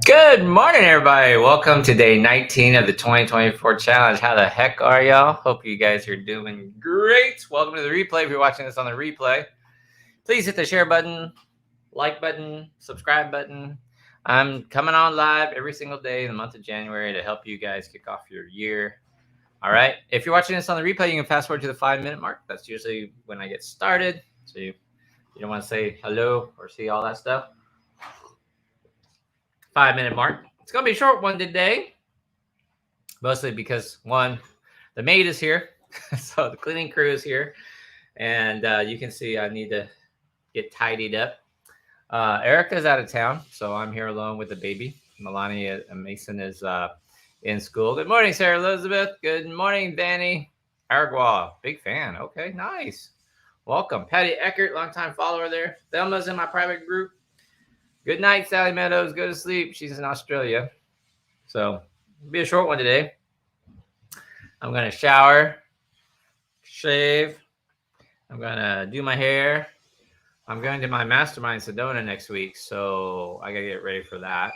Good morning, everybody. Welcome to day 19 of the 2024 challenge. How the heck are y'all? Hope you guys are doing great. Welcome to the replay. If you're watching this on the replay, please hit the share button, like button, subscribe button. I'm coming on live every single day in the month of January to help you guys kick off your year. All right. If you're watching this on the replay, you can fast forward to the 5-minute mark. That's usually when I get started. So you don't want to say hello or see all that stuff. 5-minute mark. It's going to be a short one today, mostly because, one, the maid is here. So the cleaning crew is here. And you can see I need to get tidied up. Erica's out of town, so I'm here alone with the baby. Melania and Mason is in school. Good morning, Sarah Elizabeth. Good morning, Danny Argua. Big fan. Okay, nice. Welcome. Patty Eckert, longtime follower there. Thelma's in my private group. Good night, Sally Meadows. Go to sleep. She's in Australia. So it'll be a short one today. I'm going to shower, shave. I'm going to do my hair. I'm going to my mastermind Sedona next week, so I got to get ready for that.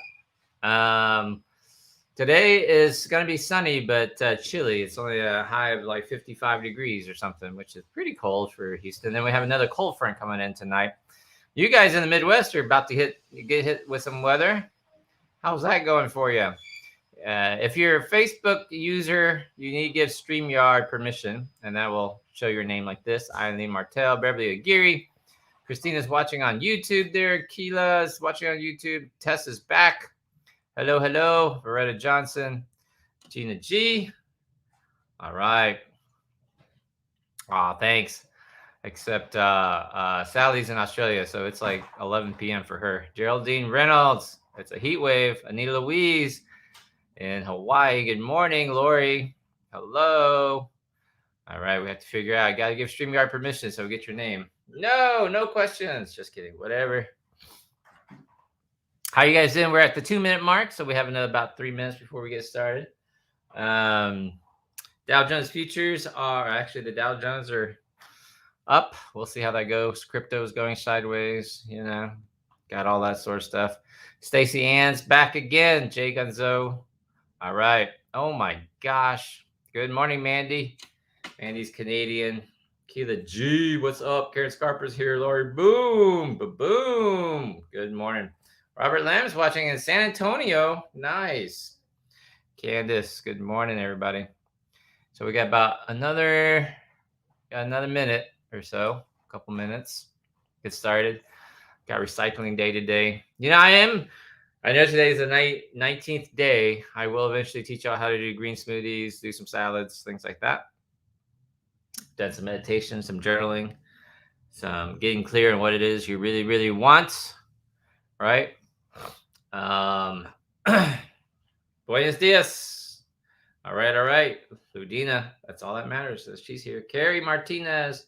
Today is going to be sunny, but chilly. It's only a high of like 55 degrees or something, which is pretty cold for Houston. Then we have another cold front coming in tonight. You guys in the Midwest are about to get hit with some weather. How's that going for you? If you're a Facebook user, you need to give StreamYard permission, and that will show your name like this. Eileen Martell, Beverly Aguirre. Christina's watching on YouTube there. Keela's watching on YouTube. Tess is back. Hello, hello. Loretta Johnson. Gina G. All right. Thanks. Except Sally's in Australia, so it's like 11 p.m. for her. Geraldine Reynolds. It's a heat wave. Anita Louise in Hawaii. Good morning, Lori. Hello. All right, we have to figure out. I got to give StreamYard permission, so get your name. No questions. Just kidding. Whatever. How you guys doing? We're at the 2-minute mark, so we have another about 3 minutes before we get started. Dow Jones futures are actually the Dow Jones are up. We'll see how that goes. Crypto is going sideways. Got all that sort of stuff. Stacy Ann's back again. Jay Gunzo. All right. Oh my gosh. Good morning, Mandy. Mandy's Canadian. Keela G, what's up? Karen Scarper's here. Lori, boom, boom. Good morning. Robert Lamb's watching in San Antonio. Nice. Candace, good morning, everybody. So we got about another minute or so, a couple minutes. Get started. Got recycling day today. I know today is the 19th day. I will eventually teach y'all how to do green smoothies, do some salads, things like that. Done some meditation, some journaling, some getting clear on what it is you really, really want, right? Buenos dias. All right. Ludina, that's all that matters. She's here. Carrie Martinez,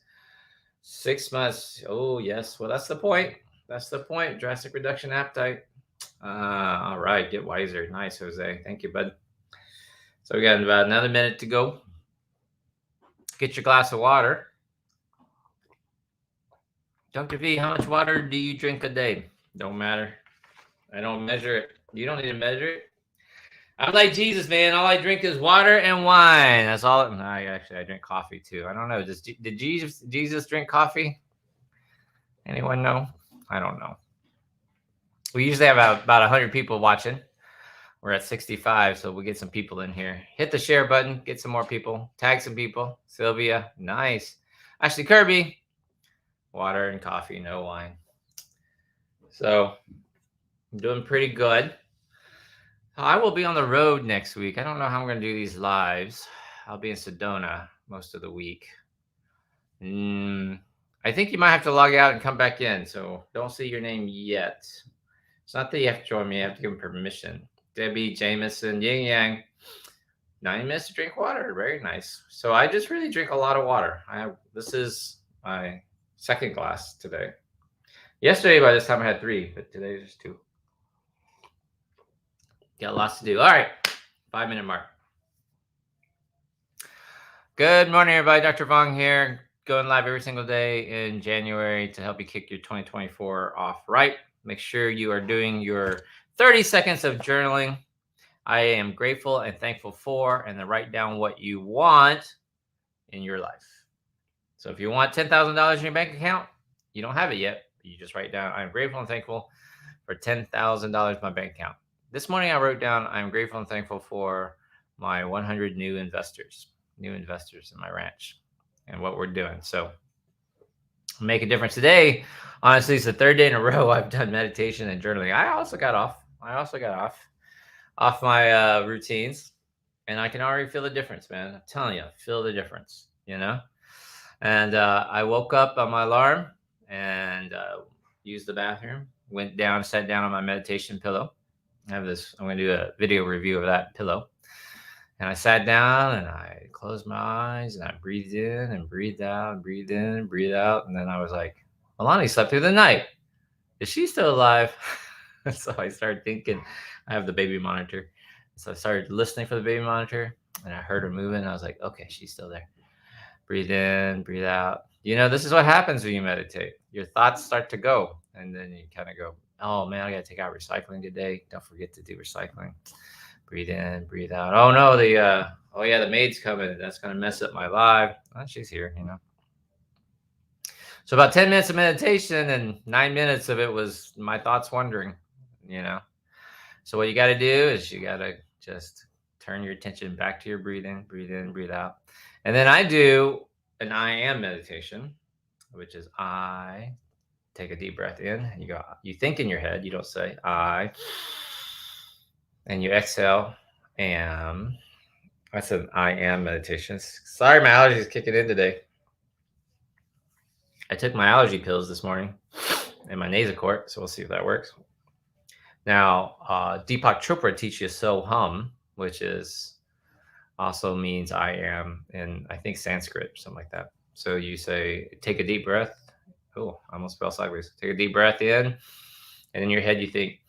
6 months. Oh, yes. Well, that's the point. Drastic reduction appetite. All right. Get wiser. Nice, Jose. Thank you, bud. So we got about another minute to go. Get your glass of water. Dr. V, how much water do you drink a day? Don't matter. I don't measure it. You don't need to measure it. I'm like Jesus, man. All I drink is water and wine. That's all. I drink coffee too. I don't know. Did Jesus drink coffee? Anyone know? I don't know. We usually have about 100 people watching. We're at 65, so we'll get some people in here. Hit the share button. Get some more people. Tag some people. Sylvia, nice. Ashley Kirby, water and coffee, no wine. So I'm doing pretty good. I will be on the road next week. I don't know how I'm going to do these lives. I'll be in Sedona most of the week. I think you might have to log out and come back in, so don't see your name yet. It's not that you have to join me. You have to give them permission. Debbie, Jameson, Yin Yang. 9 minutes to drink water. Very nice. So I just really drink a lot of water. This is my second glass today. Yesterday, by this time, I had 3, but today just 2. Got lots to do. All right. 5-minute mark. Good morning, everybody. Dr. Vong here. Going live every single day in January to help you kick your 2024 off right. Make sure you are doing your 30 seconds of journaling. I am grateful and thankful for, and then write down what you want in your life. So if you want $10,000 in your bank account, you don't have it yet. You just write down, I'm grateful and thankful for $10,000 in my bank account. This morning I wrote down, I'm grateful and thankful for my 100 new investors in my ranch and what we're doing. So make a difference today. Honestly, it's the third day in a row I've done meditation and journaling. I also got off my routines, and I can already feel the difference, man. I'm telling you, feel the difference, And I woke up on my alarm and used the bathroom, went down, sat down on my meditation pillow. I'm going to do a video review of that pillow. And I sat down and I closed my eyes and I breathed in and breathed out and breathed in and breathed out. And then I was like, Alani slept through the night. Is she still alive? So I started thinking, I have the baby monitor. So I started listening for the baby monitor and I heard her moving. And I was like, okay, she's still there. Breathe in, breathe out. This is what happens when you meditate. Your thoughts start to go. And then you kind of go, oh man, I got to take out recycling today. Don't forget to do recycling. Breathe in, breathe out. Oh no, the maid's coming. That's going to mess up my life. Oh, she's here, So about 10 minutes of meditation and 9 minutes of it was my thoughts wandering, So what you got to do is you got to just turn your attention back to your breathing, breathe in, breathe out. And then I do an I am meditation, which is I take a deep breath in. You think in your head, you don't say I. And you exhale, am. I said I am meditation. Sorry, my allergy is kicking in today. I took my allergy pills this morning and my Nasacort, so we'll see if that works. Now, Deepak Chopra teaches So Hum, which also means I am in, I think, Sanskrit, something like that. So you say, take a deep breath. Oh, I almost fell sideways. Take a deep breath in, and in your head you think,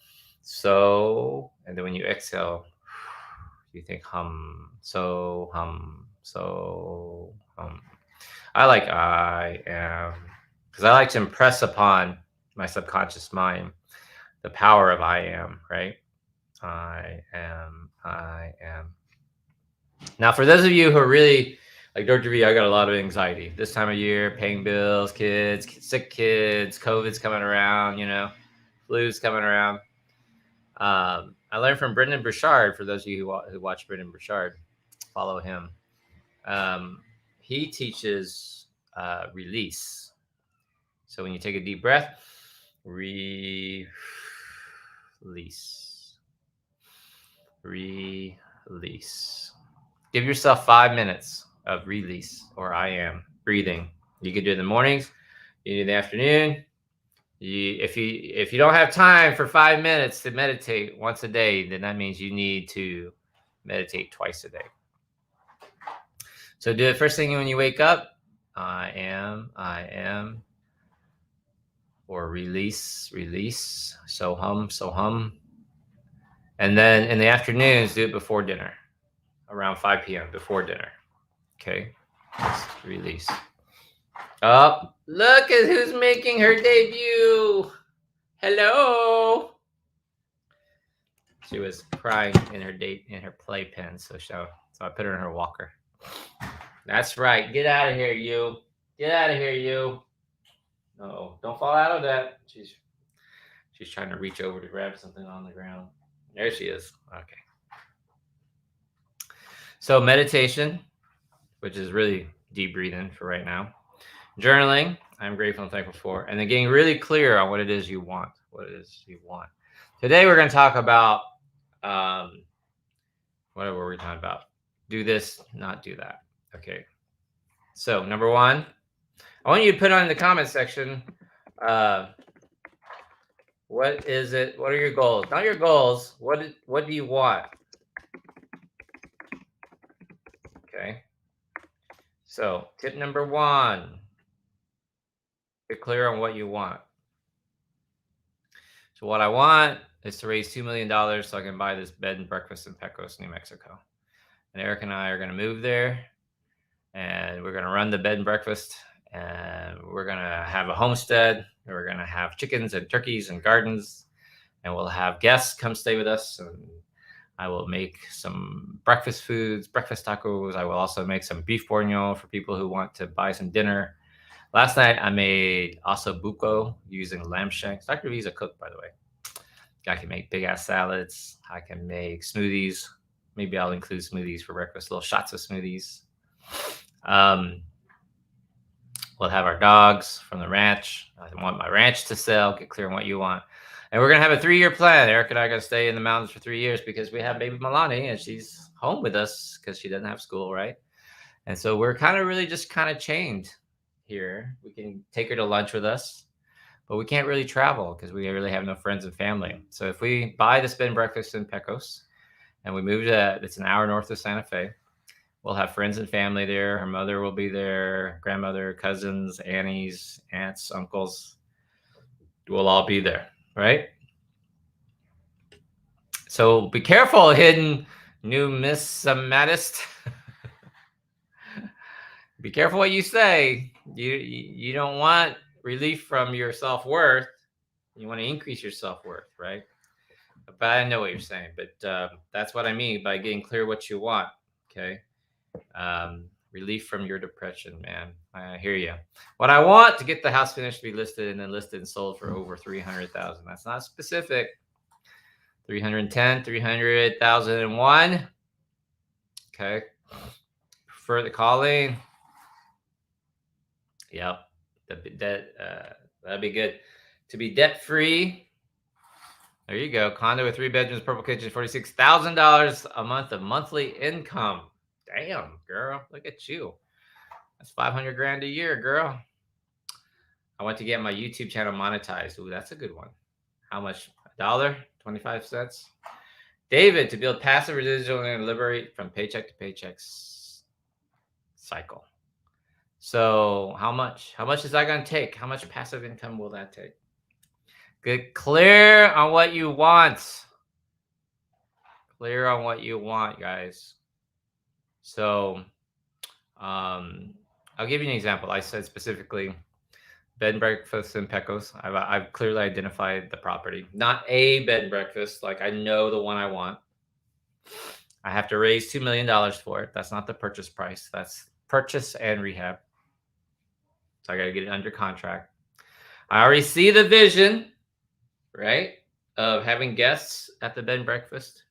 so, and then when you exhale, you think hum, so hum, so hum. I like I am, because I like to impress upon my subconscious mind the power of I am, right? I am, I am. Now, for those of you who are really like Dr. V, I got a lot of anxiety this time of year, paying bills, kids, sick kids, COVID's coming around, flu's coming around. I learned from Brendan Burchard. For those of you who watch Brendan Burchard, follow him. He teaches release. So when you take a deep breath, release. Give yourself 5 minutes of release or I am breathing. You can do it in the mornings, you can do it in the afternoon. If you don't have time for 5 minutes to meditate once a day, then that means you need to meditate twice a day. So do it first thing when you wake up. I am, or release. So hum. And then in the afternoons, do it before dinner, around 5 p.m. before dinner. Okay, just release. Oh, look at who's making her debut. Hello. She was crying in her playpen, so I put her in her walker. That's right. Get out of here, you. Get out of here, you. No, don't fall out of that. She's trying to reach over to grab something on the ground. There she is. Okay. So meditation, which is really deep breathing for right now. Journaling, I'm grateful and thankful for. And then getting really clear on what it is you want. Today we're going to talk about, what were we talking about? Do this, not do that. Okay. So number one, I want you to put on in the comment section, what is it? What are your goals? Not your goals. What do you want? Okay. So tip number one, get clear on what you want. So what I want is to raise $2 million so I can buy this bed and breakfast in Pecos, New Mexico. And Eric and I are going to move there, and we're going to run the bed and breakfast, and we're going to have a homestead. We're going to have chickens and turkeys and gardens, and we'll have guests come stay with us. And I will make some breakfast foods, breakfast tacos. I will also make some beef bourguignon for people who want to buy some dinner. Last night I made buco using lamb shanks. Dr. V's a cook, by the way. I can make big ass salads. I can make smoothies. Maybe I'll include smoothies for breakfast, little shots of smoothies. We'll have our dogs from the ranch. I want my ranch to sell. Get clear on what you want. And we're going to have a 3-year plan. Eric and I are going to stay in the mountains for 3 years because we have baby Milani and she's home with us because she doesn't have school, right? And so we're kind of really just kind of chained here. We can take her to lunch with us, but we can't really travel because we really have no friends and family. So if we buy this bed and breakfast in Pecos and we move to, it's an hour north of Santa Fe, we'll have friends and family there. Her mother will be there, grandmother, cousins, aunties, aunts, uncles. We'll all be there, right? So be careful, hidden numismatist. Be careful what you say. You don't want relief from your self-worth. You want to increase your self-worth, right? But I know what you're saying. But that's what I mean by getting clear what you want. Okay. Relief from your depression, man. I hear you. What I want to get the house finished, to be listed, and then listed and sold for over 300,000. That's not specific. 310, 300,001. Okay. Prefer the calling. Yep. That'd be good. To be debt free. There you go. Condo with 3 bedrooms, purple kitchen, $46,000 a month of monthly income. Damn, girl, look at you. That's 500 grand a year, girl. I want to get my YouTube channel monetized. Ooh, that's a good one. How much? $1? 25 cents? David, to build passive residual and liberate from paycheck to paycheck cycle. So how much? How much is that going to take? How much passive income will that take? Get clear on what you want. Clear on what you want, guys. So I'll give you an example. I said specifically bed and breakfast in Pecos. I've clearly identified the property. Not a bed and breakfast. Like I know the one I want. I have to raise $2 million for it. That's not the purchase price. That's purchase and rehab. So I got to get it under contract. I already see the vision, right, of having guests at the bed and breakfast,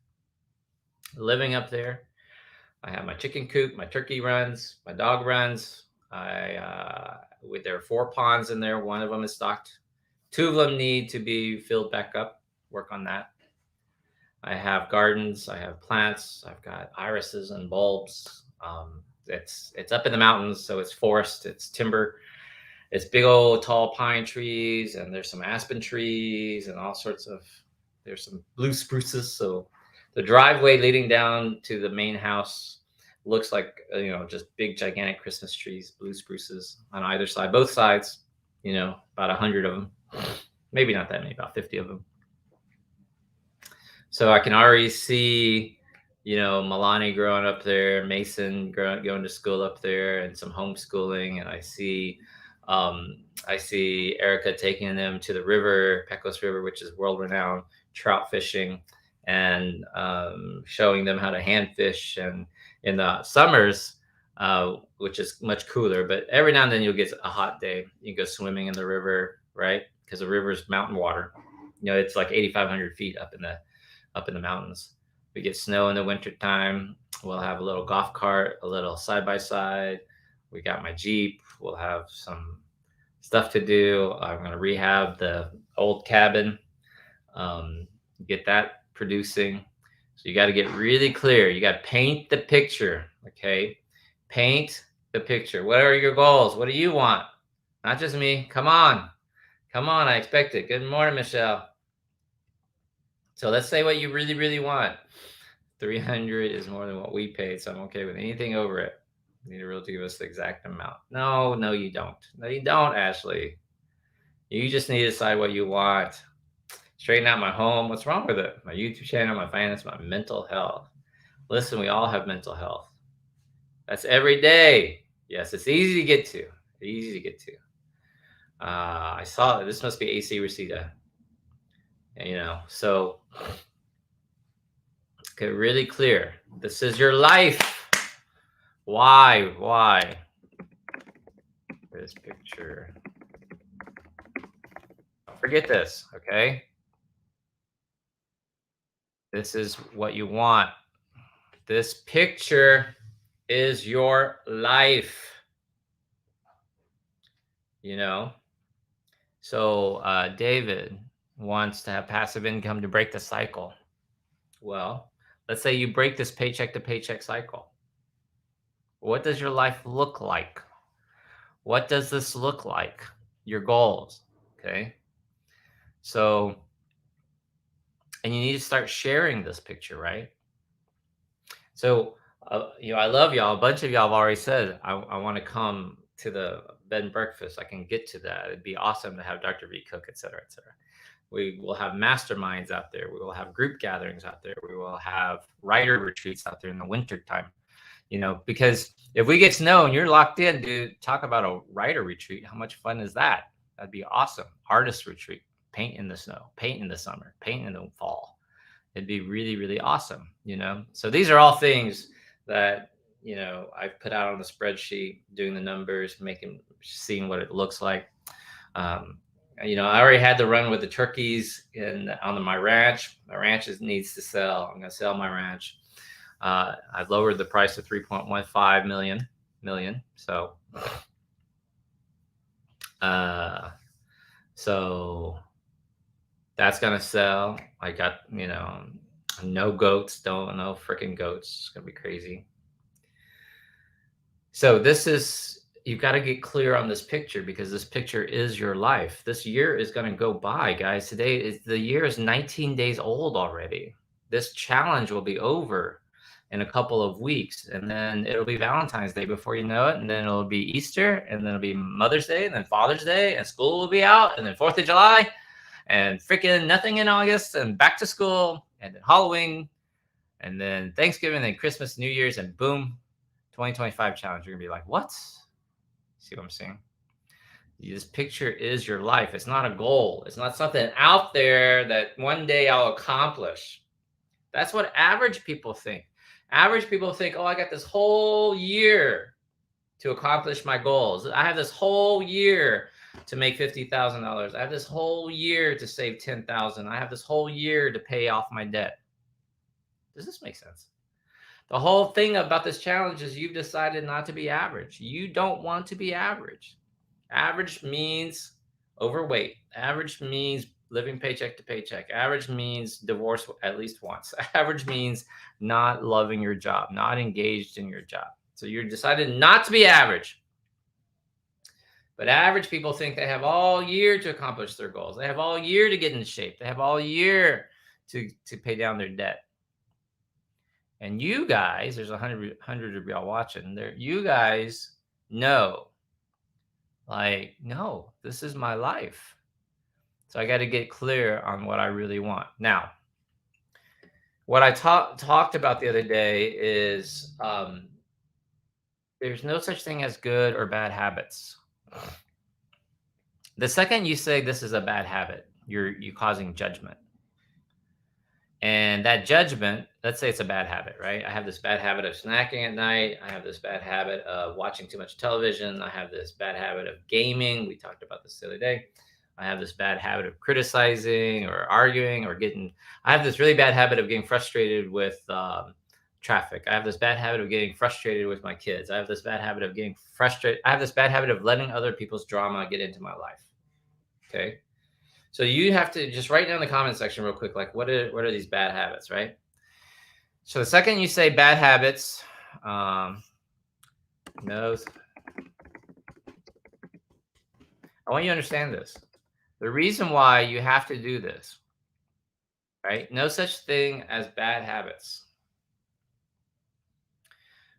living up there. I have my chicken coop, my turkey runs, my dog runs. There are 4 ponds in there. One of them is stocked. 2 of them need to be filled back up. Work on that. I have gardens. I have plants. I've got irises and bulbs. It's up in the mountains, so it's forest. It's timber. It's big old tall pine trees, and there's some aspen trees and all sorts of. There's some blue spruces. So the driveway leading down to the main house looks like just big gigantic Christmas trees, blue spruces on either side, both sides. About 100 of them. Maybe not that many, about 50 of them. So I can already see, Milani growing up there, Mason going to school up there, and some homeschooling. And I see Erica taking them to the river, Pecos River, which is world-renowned trout fishing, and showing them how to hand fish. And in the summers, which is much cooler, but every now and then you'll get a hot day. You can go swimming in the river, right? Because the river is mountain water. It's like 8,500 feet up in the mountains. We get snow in the wintertime. We'll have a little golf cart, a little side-by-side. We got my Jeep. We'll have some stuff to do. I'm going to rehab the old cabin, get that producing. So you got to get really clear. You got to paint the picture, okay? Paint the picture. What are your goals? What do you want? Not just me. Come on. I expect it. Good morning, Michelle. So let's say what you really, really want. 300 is more than what we paid, so I'm okay with anything over it. You need a realtor to give us the exact amount. No, you don't. No, you don't, Ashley. You just need to decide what you want. Straighten out my home. What's wrong with it? My YouTube channel, my finance, my mental health. Listen, we all have mental health. That's every day. Yes, it's easy to get to. I saw it. This must be AC Reseda. So get really clear. This is your life. Why? This picture. Don't forget this, okay? This is what you want. This picture is your life. So David wants to have passive income to break the cycle. Well, let's say you break this paycheck to paycheck cycle. What does your life look like? What does this look like? Your goals. Okay. So, and you need to start sharing this picture, right? So, I love y'all. A bunch of y'all have already said, I want to come to the bed and breakfast. I can get to that. It'd be awesome to have Dr. V cook, et cetera, et cetera. We will have masterminds out there. We will have group gatherings out there. We will have writer retreats out there in the winter time. Because if we get snow and you're locked in, dude, talk about a writer retreat. How much fun is that? That'd be awesome. Artist retreat, paint in the snow, paint in the summer, paint in the fall. It'd be really, really awesome. So these are all things that, I've put out on the spreadsheet, doing the numbers, seeing what it looks like. I already had the run with the turkeys on my ranch. My ranch needs to sell. I'm going to sell my ranch. I've lowered the price to 3.15 million. So that's going to sell. I got, no goats, no freaking goats. It's going to be crazy. So you've got to get clear on this picture, because this picture is your life. This year is going to go by, guys. The year is 19 days old already. This challenge will be over in a couple of weeks, and then it'll be Valentine's Day before you know it, and then it'll be Easter, and then it'll be Mother's Day, and then Father's Day, and school will be out, and then 4th of July, and freaking nothing in August, and back to school, and then Halloween, and then Thanksgiving, and Christmas, New Year's, and boom, 2025 challenge. You're gonna be like, what? See what I'm saying? This picture is your life. It's not a goal. It's not something out there that one day I'll accomplish. That's what average people think. Average people think, oh, I got this whole year to accomplish my goals. I have this whole year to make $50,000. I have this whole year to save $10,000. I have this whole year to pay off my debt. Does this make sense? The whole thing about this challenge is you've decided not to be average. You don't want to be average. Average means overweight. Average means living paycheck to paycheck. Average means divorce at least once. Average means not loving your job, not engaged in your job. So you're decided not to be average. But average people think they have all year to accomplish their goals. They have all year to get in shape. They have all year to pay down their debt. And you guys, there's 100 of y'all watching there. You guys know, like, no, this is my life. So I got to get clear on what I really want. Now, what I talked about the other day is there's no such thing as good or bad habits. The second you say this is a bad habit, you're causing judgment. And that judgment, let's say it's a bad habit, right? I have this bad habit of snacking at night. I have this bad habit of watching too much television. I have this bad habit of gaming. We talked about this the other day. I have this bad habit of criticizing or arguing or I have this really bad habit of getting frustrated with traffic. I have this bad habit of getting frustrated with my kids. I have this bad habit of getting frustrated. I have this bad habit of letting other people's drama get into my life. Okay. So you have to just write down in the comment section real quick, like what are these bad habits, right? So the second you say bad habits, I want you to understand this. The reason why you have to do this, right? No such thing as bad habits.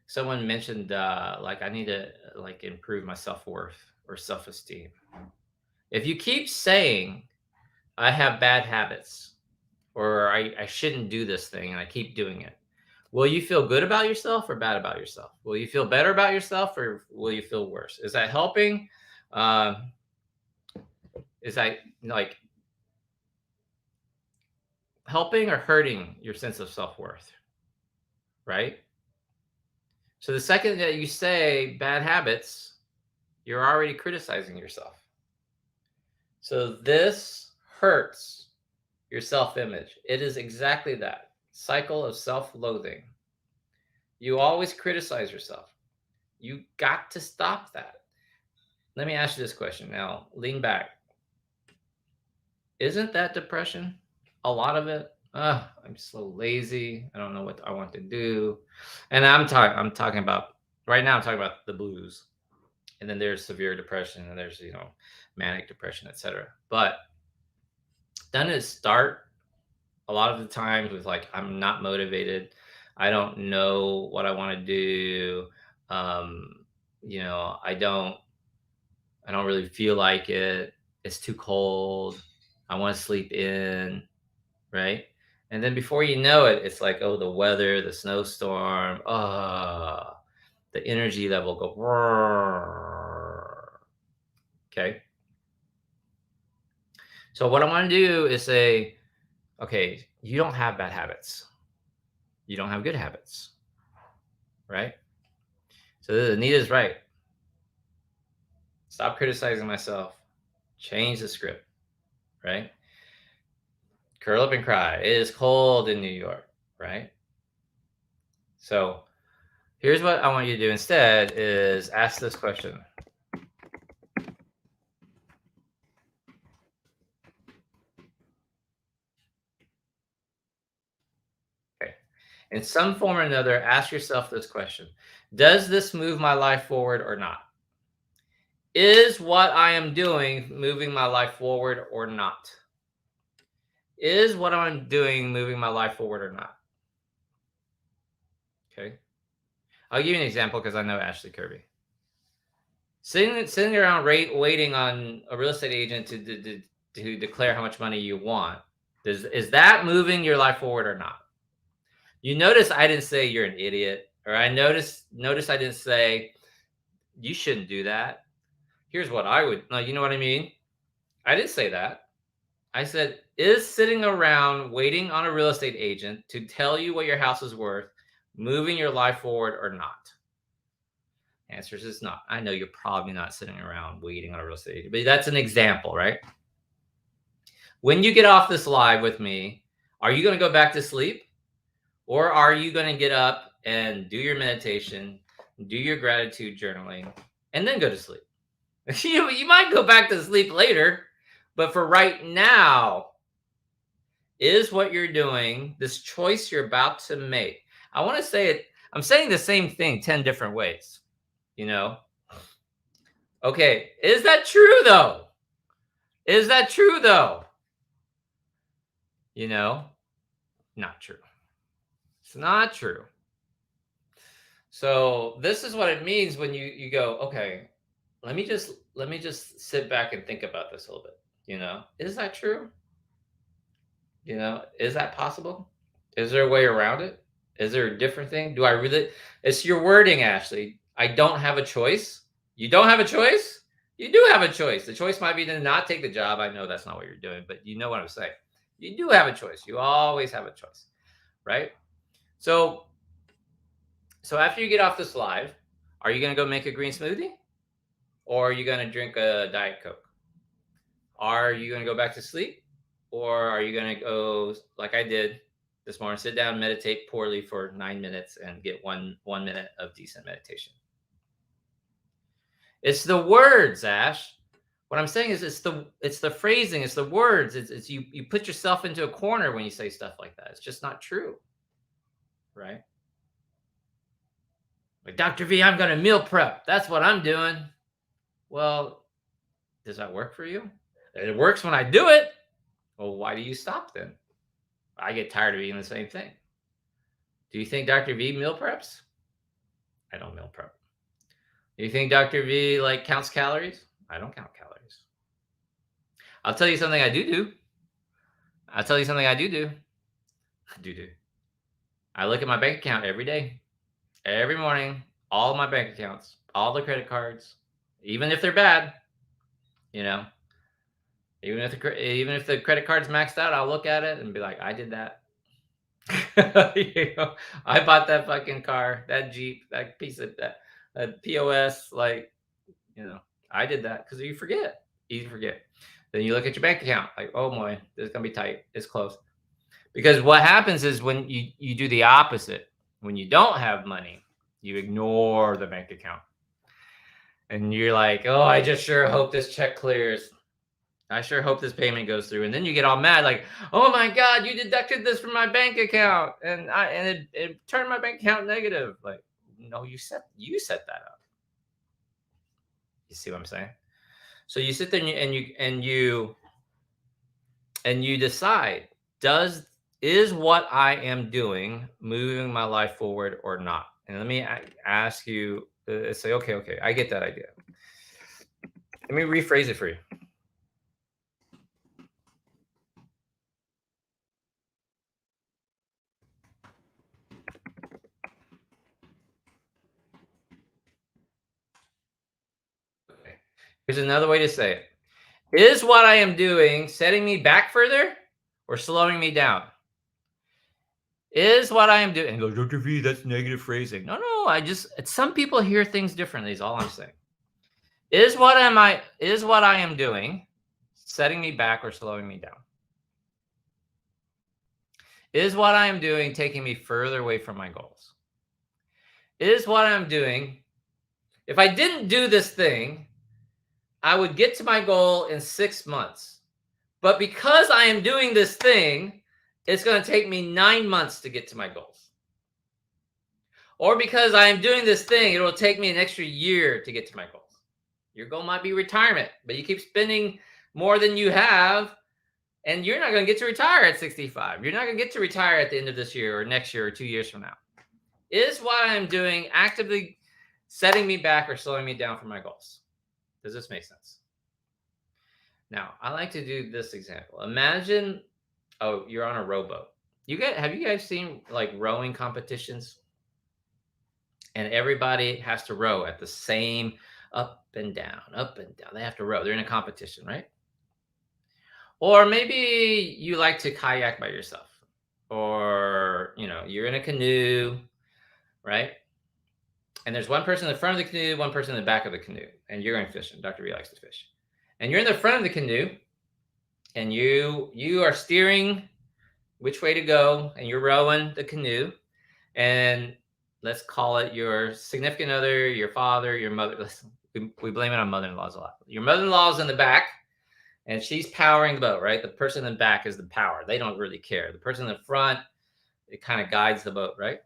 Someone mentioned like I need to like improve my self-worth or self-esteem. If you keep saying I have bad habits, or I shouldn't do this thing, and I keep doing it, will you feel good about yourself or bad about yourself? Will you feel better about yourself, or will you feel worse? Is that helping? Is that like, helping or hurting your sense of self-worth, right? So the second that you say bad habits, you're already criticizing yourself. So this hurts your self-image. It is exactly that cycle of self-loathing. You always criticize yourself. You got to stop that. Let me ask you this question now. Lean back. Isn't that depression? A lot of it. I'm so lazy. I don't know what I want to do. And I'm talking about right now. I'm talking about the blues, and then there's severe depression, and there's manic depression, etc. But doesn't it start a lot of the times with like I'm not motivated. I don't know what I want to do. Um, I don't really feel like it. It's too cold. I want to sleep in, right? And then before you know it, it's like, oh, the weather, the snowstorm, the energy level go. Okay. So what I want to do is say, okay, you don't have bad habits. You don't have good habits, right? So Anita's right. Stop criticizing myself. Change the script, right? Curl up and cry. It is cold in New York, right? So here's what I want you to do instead is ask this question. Okay. In some form or another, ask yourself this question. Does this move my life forward or not? Is what I am doing moving my life forward or not? Is what I'm doing moving my life forward or not? Okay. I'll give you an example because I know Ashley Kirby. Sitting around waiting on a real estate agent to declare how much money you want. Is that moving your life forward or not? You notice I didn't say you're an idiot, or I notice I didn't say you shouldn't do that. Here's what I would. You know what I mean? I didn't say that. I said, is sitting around waiting on a real estate agent to tell you what your house is worth moving your life forward or not? Answers is not. I know you're probably not sitting around waiting on a real estate agent, but that's an example, right? When you get off this live with me, are you going to go back to sleep? Or are you going to get up and do your meditation, do your gratitude journaling, and then go to sleep? You might go back to sleep later, but for right now, is what you're doing, this choice you're about to make. I want to say it, I'm saying the same thing 10 different ways, Okay, is that true though? Is that true though? Not true. It's not true. So this is what it means when you go, okay, let me just sit back and think about this a little bit. Is that true? Is that possible? Is there a way around it? Is there a different thing? Do I really? It's your wording, Ashley. I don't have a choice. You don't have a choice? You do have a choice. The choice might be to not take the job. I know that's not what you're doing, but you know what I'm saying. You do have a choice. You always have a choice, right? So after you get off this live, are you going to go make a green smoothie? Or are you going to drink a Diet Coke? Are you going to go back to sleep? Or are you going to go like I did this morning, sit down, meditate poorly for 9 minutes and get one minute of decent meditation? It's the words, Ash. What I'm saying is it's the phrasing, it's the words. It's you put yourself into a corner when you say stuff like that. It's just not true. Right? Like, Dr. V, I'm going to meal prep. That's what I'm doing. Well, does that work for you? It works when I do it. Well, why do you stop then? I get tired of eating the same thing. Do you think Dr. V meal preps? I don't meal prep. Do you think Dr. V counts calories? I don't count calories. I'll tell you something I do. I do. I look at my bank account every day, every morning, all of my bank accounts, all the credit cards, even if they're bad, Even if the credit card's maxed out, I'll look at it and be like, I did that. You know, I bought that fucking car, that Jeep, that piece of that POS. Like, you know, I did that because you forget. You forget. Then you look at your bank account, like, oh boy, this is gonna be tight. It's close. Because what happens is when you do the opposite, when you don't have money, you ignore the bank account. And you're like, oh, I just sure hope this check clears. I sure hope this payment goes through. And then you get all mad, like, oh my God, you deducted this from my bank account. And it turned my bank account negative. Like, no, you set that up. You see what I'm saying? So you sit there and you decide, is what I am doing moving my life forward or not? And let me ask you, say, okay, I get that idea. Let me rephrase it for you. Okay. Here's another way to say it. Is what I am doing setting me back further or slowing me down? Is what I am doing, and go, Dr. V, that's negative phrasing. No, some people hear things differently, is all I'm saying. Is what I am doing setting me back or slowing me down? Is what I am doing taking me further away from my goals? Is what I'm doing, if I didn't do this thing, I would get to my goal in 6 months. But because I am doing this thing, it's going to take me 9 months to get to my goals. Or because I am doing this thing, it will take me an extra year to get to my goals. Your goal might be retirement, but you keep spending more than you have, and you're not going to get to retire at 65. You're not going to get to retire at the end of this year or next year or 2 years from now. Is what I'm doing actively setting me back or slowing me down from my goals? Does this make sense? Now, I like to do this example. Imagine, you're on a rowboat. Have you guys seen like rowing competitions? And everybody has to row at the same up and down, up and down. They have to row. They're in a competition, right? Or maybe you like to kayak by yourself, or you're in a canoe, right? And there's one person in the front of the canoe, one person in the back of the canoe, and you're going fishing. Dr. V likes to fish, and you're in the front of the canoe, and you are steering which way to go, and you're rowing the canoe, and let's call it your significant other, your father, your mother. We blame it on mother-in-laws a lot. Your mother-in-law's in the back, and she's powering the boat, right? The person in the back is the power. They don't really care. The person in the front, it kind of guides the boat, right?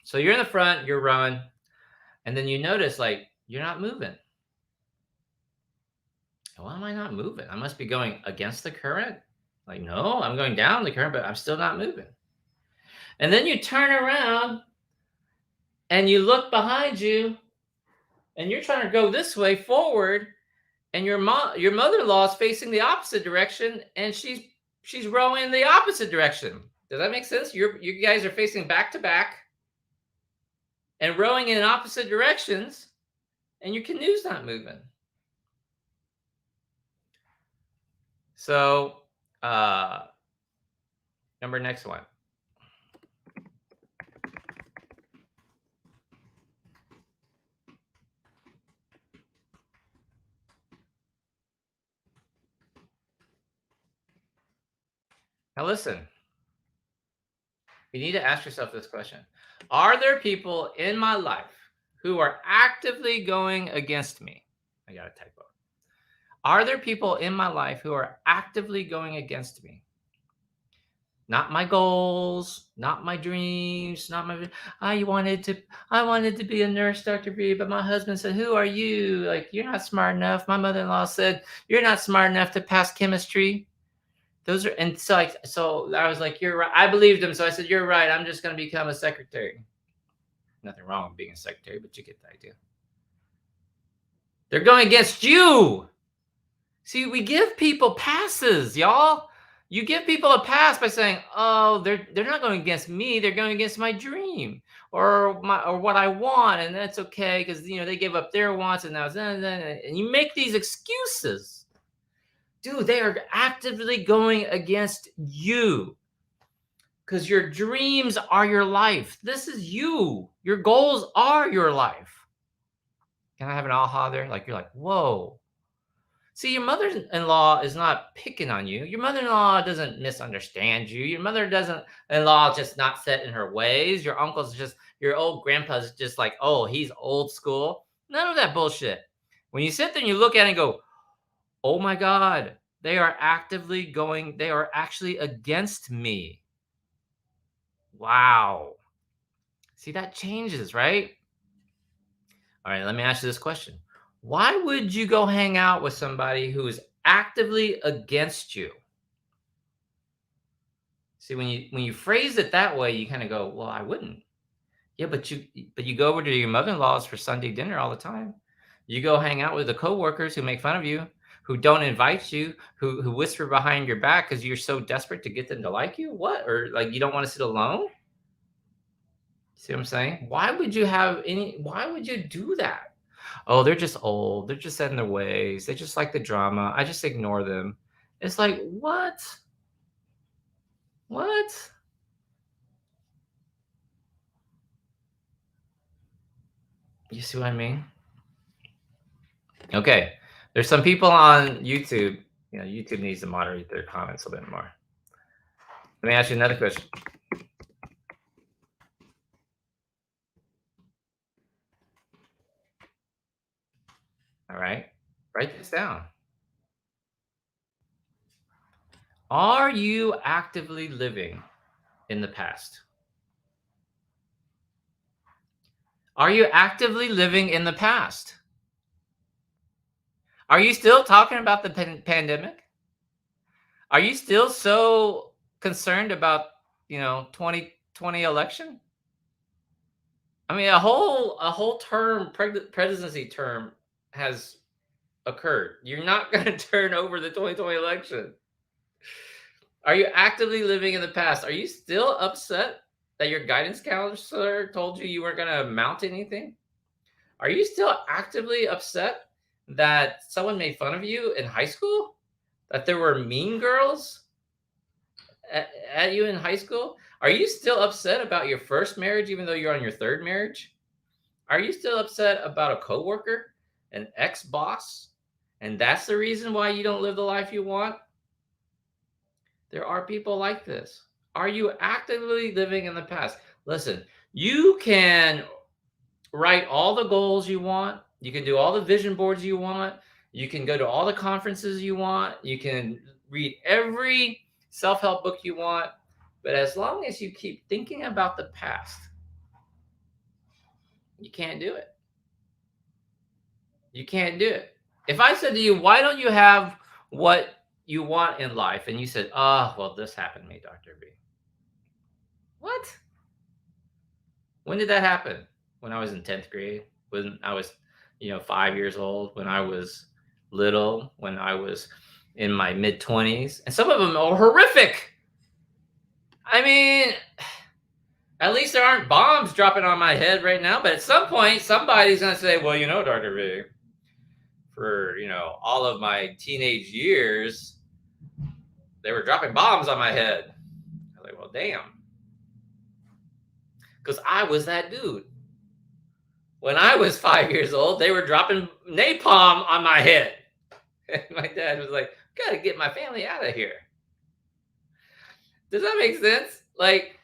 So you're in the front, you're rowing, and then you notice, like, you're not moving. Why am I not moving? I must be going against the current. Like, no, I'm going down the current, but I'm still not moving. And then you turn around and you look behind you, and you're trying to go this way forward, and your mother-in-law is facing the opposite direction, and she's rowing the opposite direction. Does that make sense? You guys are facing back to back and rowing in opposite directions, and your canoe's not moving. So, next one. Now listen, you need to ask yourself this question. Are there people in my life who are actively going against me? I got a typo. Are there people in my life who are actively going against me? Not my goals, not my dreams, not my. I wanted to be a nurse, Dr. B, but my husband said, "Who are you? Like, you're not smart enough." My mother-in-law said, "You're not smart enough to pass chemistry." Those are, and so I was like, "You're right." I believed him, so I said, "You're right. I'm just going to become a secretary." Nothing wrong with being a secretary, but you get the idea. They're going against you. See, we give people passes, y'all. You give people a pass by saying, "Oh, they're not going against me. They're going against my dream or what I want, and that's okay because they gave up their wants and now and you make these excuses Dude, they are actively going against you because your dreams are your life. This is you. Your goals are your life. Can I have an aha there? Like, you're like, whoa. See, your mother-in-law is not picking on you. Your mother-in-law doesn't misunderstand you. Your mother-in-law just not set in her ways. Your uncle's just, your old grandpa's just like, oh, he's old school. None of that bullshit. When you sit there and you look at it and go, oh my God, they are actually against me. Wow. See, that changes, right? All right, let me ask you this question. Why would you go hang out with somebody who is actively against you? See, when you phrase it that way, you kind of go, "Well, I wouldn't." Yeah, but you go over to your mother-in-law's for Sunday dinner all the time. You go hang out with the coworkers who make fun of you, who don't invite you, who whisper behind your back because you're so desperate to get them to like you. What? Or like you don't want to sit alone? See what I'm saying? Why would you do that? Oh, they're just old. They're just set in their ways. They just like the drama. I just ignore them. It's like, what? What? You see what I mean? Okay. There's some people on YouTube. YouTube needs to moderate their comments a bit more. Let me ask you another question. All right. Write this down. Are you actively living in the past? Are you actively living in the past? Are you still talking about the pandemic? Are you still so concerned about, 2020 election? I mean, a whole term, presidency term has occurred. You're not going to turn over the 2020 election. Are you actively living in the past? Are you still upset that your guidance counselor told you weren't going to amount to anything? Are you still actively upset that someone made fun of you in high school? That there were mean girls at you in high school? Are you still upset about your first marriage, even though you're on your third marriage? Are you still upset about a coworker, an ex-boss, and that's the reason why you don't live the life you want? There are people like this. Are you actively living in the past? Listen, you can write all the goals you want. You can do all the vision boards you want. You can go to all the conferences you want. You can read every self-help book you want. But as long as you keep thinking about the past, you can't do it. You can't do it. If I said to you, why don't you have what you want in life? And you said, oh, well, this happened to me, Dr. B. What? When did that happen? When I was in 10th grade? When I was, 5 years old? When I was little? When I was in my mid 20s? And some of them are horrific. I mean, at least there aren't bombs dropping on my head right now. But at some point, somebody's going to say, well, Dr. B, for, all of my teenage years, they were dropping bombs on my head. I was like, well, damn. Because I was that dude. When I was 5 years old, they were dropping napalm on my head. And my dad was like, gotta get my family out of here. Does that make sense? Like,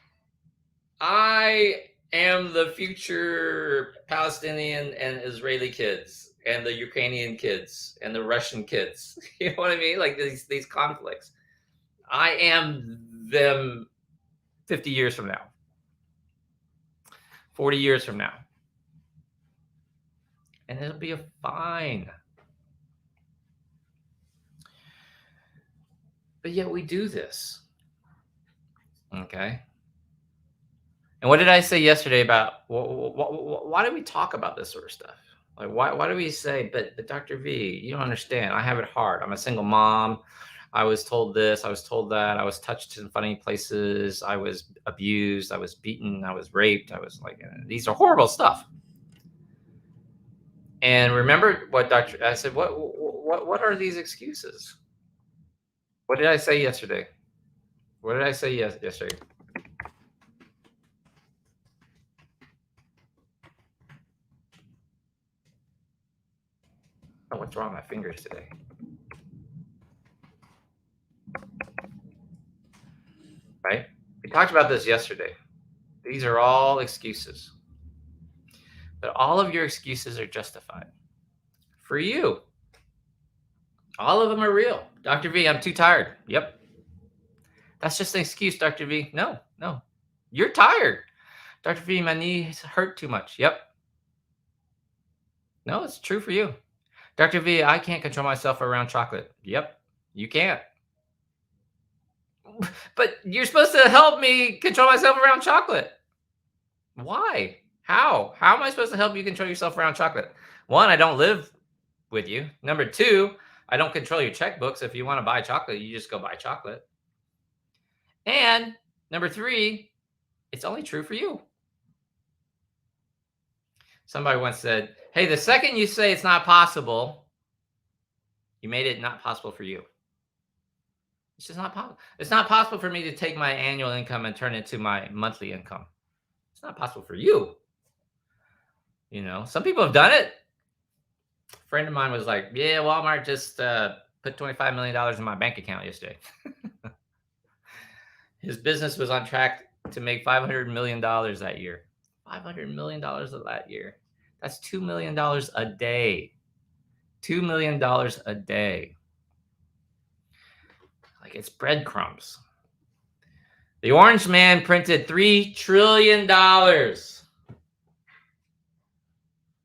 I am the future Palestinian and Israeli kids, and the Ukrainian kids, and the Russian kids. You know what I mean? Like these conflicts. I am them 50 years from now, 40 years from now. And it'll be fine. But yet we do this. Okay. And what did I say yesterday about why do we talk about this sort of stuff? Like, why do we say, but Dr. V, you don't understand. I have it hard. I'm a single mom. I was told this. I was told that. I was touched in funny places. I was abused. I was beaten. I was raped. I was like, these are horrible stuff. And remember what I said, what are these excuses? What did I say yesterday? What did I say yesterday? Oh, what's wrong with my fingers today? Right? We talked about this yesterday. These are all excuses. But all of your excuses are justified. For you. All of them are real. Dr. V, I'm too tired. Yep. That's just an excuse, Dr. V. No. You're tired. Dr. V, my knees hurt too much. Yep. No, it's true for you. Dr. V, I can't control myself around chocolate. Yep, you can't. But you're supposed to help me control myself around chocolate. Why? How? How am I supposed to help you control yourself around chocolate? One, I don't live with you. Number two, I don't control your checkbooks. If you want to buy chocolate, you just go buy chocolate. And number three, it's only true for you. Somebody once said, hey, the second you say it's not possible, you made it not possible for you. It's just not possible. It's not possible for me to take my annual income and turn it into my monthly income. It's not possible for you. You know, some people have done it. A friend of mine was like, yeah, Walmart just put $25 million in my bank account yesterday. His business was on track to make $500 million that year. $500 million that year. That's $2 million a day. $2 million a day. Like it's breadcrumbs. The orange man printed $3 trillion.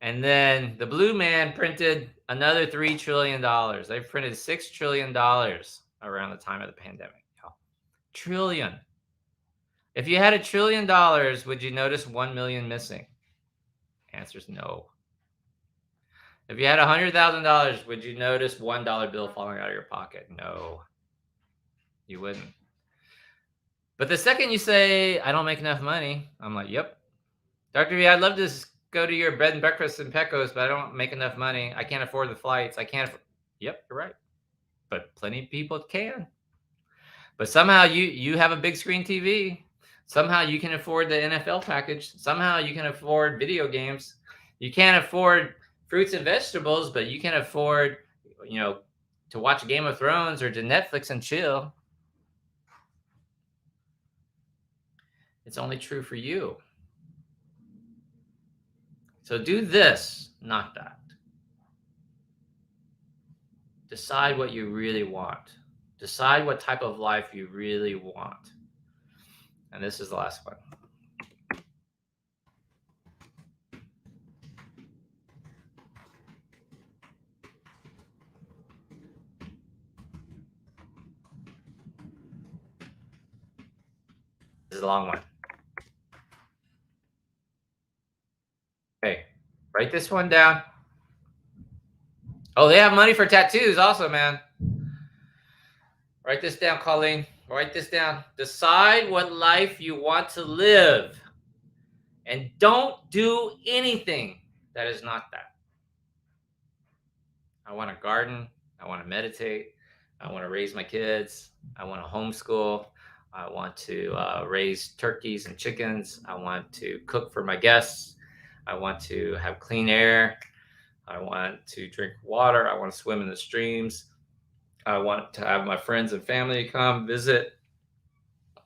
And then the blue man printed another $3 trillion. They printed $6 trillion around the time of the pandemic. Trillion. If you had $1 trillion, would you notice 1 million missing? Answer is no. If you had $100,000, would you notice $1 bill falling out of your pocket? No, you wouldn't. But the second you say, I don't make enough money, I'm like, yep. Dr. V, I'd love to go to your bed and breakfast in Pecos, but I don't make enough money. I can't afford the flights. Yep, you're right. But plenty of people can. But somehow you have a big screen TV. Somehow you can afford the NFL package. Somehow you can afford video games. You can't afford fruits and vegetables, but you can afford, to watch Game of Thrones or to Netflix and chill. It's only true for you. So do this, not that. Decide what you really want. Decide what type of life you really want. And this is the last one. This is a long one. Okay, write this one down. Oh, they have money for tattoos also, man. Write this down, Colleen. Write this down. Decide what life you want to live. And don't do anything that is not that. I want to garden. I want to meditate. I want to raise my kids. I want to homeschool. I want to raise turkeys and chickens. I want to cook for my guests. I want to have clean air. I want to drink water. I want to swim in the streams. I want to have my friends and family come visit.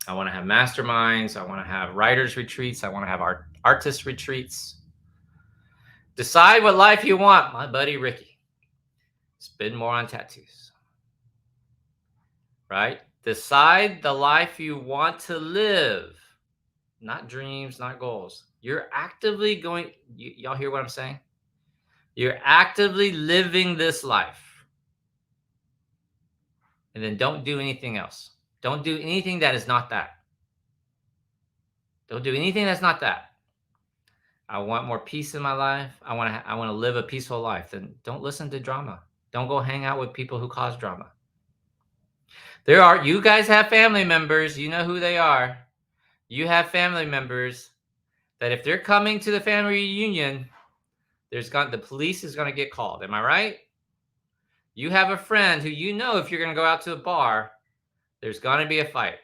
I want to have masterminds. I want to have writers retreats. I want to have artist retreats. Decide what life you want, my buddy Ricky. Spend more on tattoos. Right? Decide the life you want to live. Not dreams, not goals. You're actively going, y'all hear what I'm saying? You're actively living this life. And then don't do anything else. Don't do anything that is not that. Don't do anything that's not that. I want more peace in my life. I want to live a peaceful life. Then don't listen to drama. Don't go hang out with people who cause drama. You guys have family members. You know who they are. You have family members that if they're coming to the family reunion, the police is going to get called. Am I right? You have a friend who if you're going to go out to a bar, there's going to be a fight.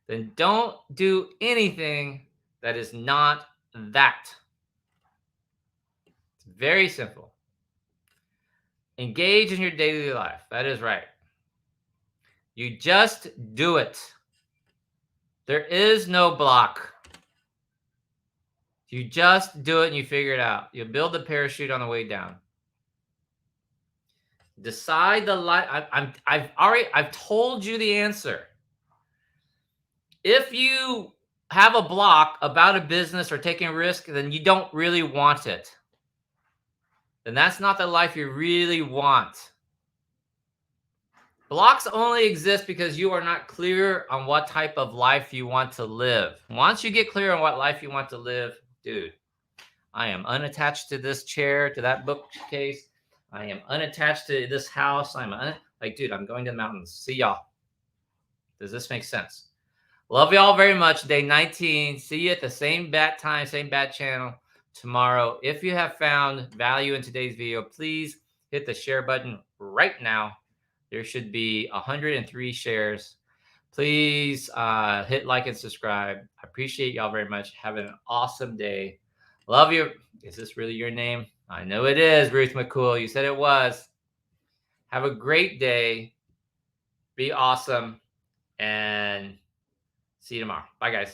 Then don't do anything that is not that. It's very simple. Engage in your daily life. That is right. You just do it. There is no block. You just do it and you figure it out. You build the parachute on the way down. Decide the life. I've told you the answer. If you have a block about a business or taking a risk, then you don't really want it. Then that's not the life you really want. Blocks only exist because you are not clear on what type of life you want to live. Once you get clear on what life you want to live, dude, I am unattached to this chair, to that bookcase. I am unattached to this house. Dude, I'm going to the mountains. See y'all. Does this make sense? Love y'all very much. Day 19. See you at the same bat time, same bat channel tomorrow. If you have found value in today's video, please hit the share button right now. There should be 103 shares. Please hit like and subscribe. I appreciate y'all very much. Have an awesome day. Love you. Is this really your name? I know it is, Ruth McCool. You said it was. Have a great day. Be awesome. And see you tomorrow. Bye, guys.